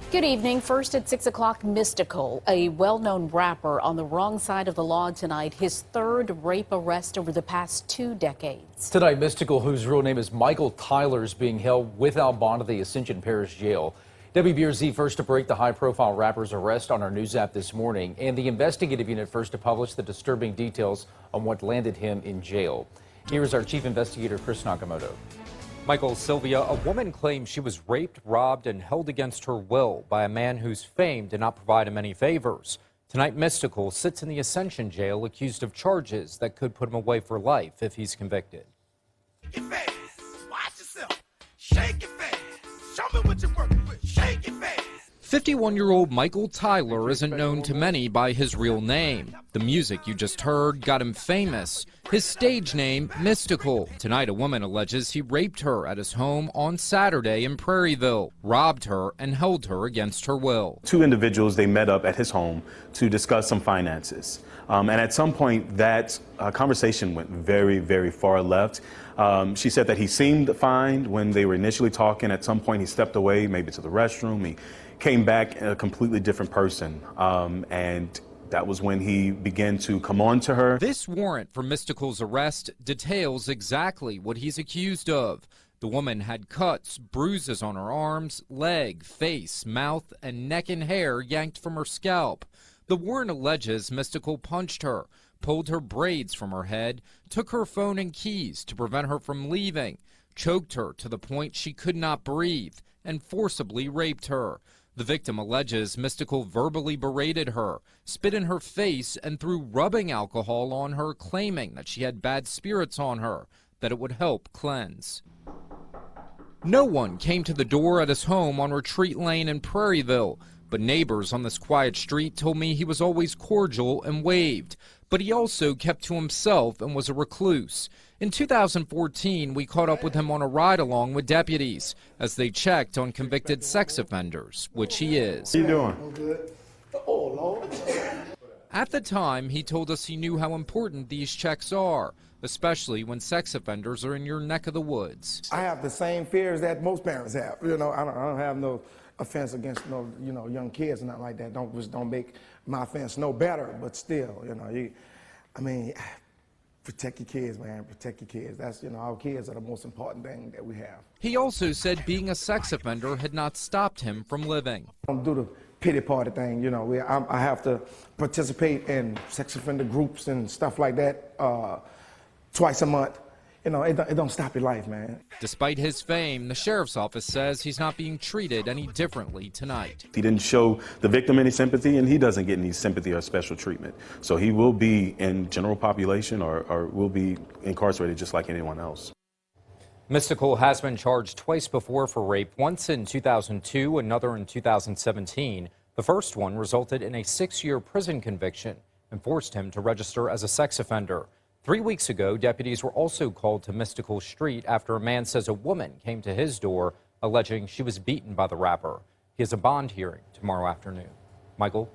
Good evening. First at 6 o'clock, Mystikal, a well-known rapper on the wrong side of the law tonight, his third rape arrest over the past 2 decades. Tonight, Mystikal, whose real name is Michael Tyler, is being held without bond at the Ascension Parish jail. WBRZ first to break the high-profile rapper's arrest on our news app this morning, and the investigative unit first to publish the disturbing details on what landed him in jail. Here is our chief investigator, Chris Nakamoto. Michael, Sylvia, a woman claims she was raped, robbed, and held against her will by a man whose fame did not provide him any favors. Tonight, Mystikal sits in the Ascension jail accused of charges that could put him away for life if he's convicted. Shake it fast. Watch yourself. Shake it fast. Show me what you're working with. Shake it fast. 51-year-old Michael Tyler isn't known to many by his real name. The music you just heard got him famous. His stage name, Mystikal. Tonight, a woman alleges he raped her at his home on Saturday in Prairieville, robbed her, and held her against her will. Two individuals, they met up at his home to discuss some finances. And at some point, that conversation went very, very far left. She said that he seemed fine when they were initially talking. At some point, he stepped away, maybe to the restroom. He came back a completely different person. And that was when he began to come on to her. This warrant for Mystikal's arrest details exactly what he's accused of. The woman had cuts, bruises on her arms, leg, face, mouth, and neck and hair yanked from her scalp. The warrant alleges Mystikal punched her, pulled her braids from her head, took her phone and keys to prevent her from leaving, choked her to the point she could not breathe, and forcibly raped her. The victim alleges Mystikal verbally berated her, spit in her face, and threw rubbing alcohol on her, claiming that she had bad spirits on her, that it would help cleanse. No one came to the door at his home on Retreat Lane in Prairieville, but neighbors on this quiet street told me he was always cordial and waved. But he also kept to himself and was a recluse. In 2014, we caught up with him on a ride-along with deputies as they checked on convicted sex offenders, which he is. How you doing? Good. Oh, Lord. At the time, he told us he knew how important these checks are, especially when sex offenders are in your neck of the woods. I have the same fears that most parents have. You know, I don't have no offense against young kids and nothing like that. Don't make my offense no better, but still, protect your kids, man. Protect your kids. That's, our kids are the most important thing that we have. He also said being a sex offender had not stopped him from living. I don't do the pity party thing, I have to participate in sex offender groups and stuff like that twice a month. It don't stop your life, man. Despite his fame, the sheriff's office says he's not being treated any differently tonight. He didn't show the victim any sympathy, and he doesn't get any sympathy or special treatment. So he will be in general population or will be incarcerated just like anyone else. Mystikal has been charged twice before for rape, once in 2002, another in 2017. The first one resulted in a 6-year prison conviction and forced him to register as a sex offender. 3 weeks ago, deputies were also called to Mystikal Street after a man says a woman came to his door alleging she was beaten by the rapper. He has a bond hearing tomorrow afternoon. Michael?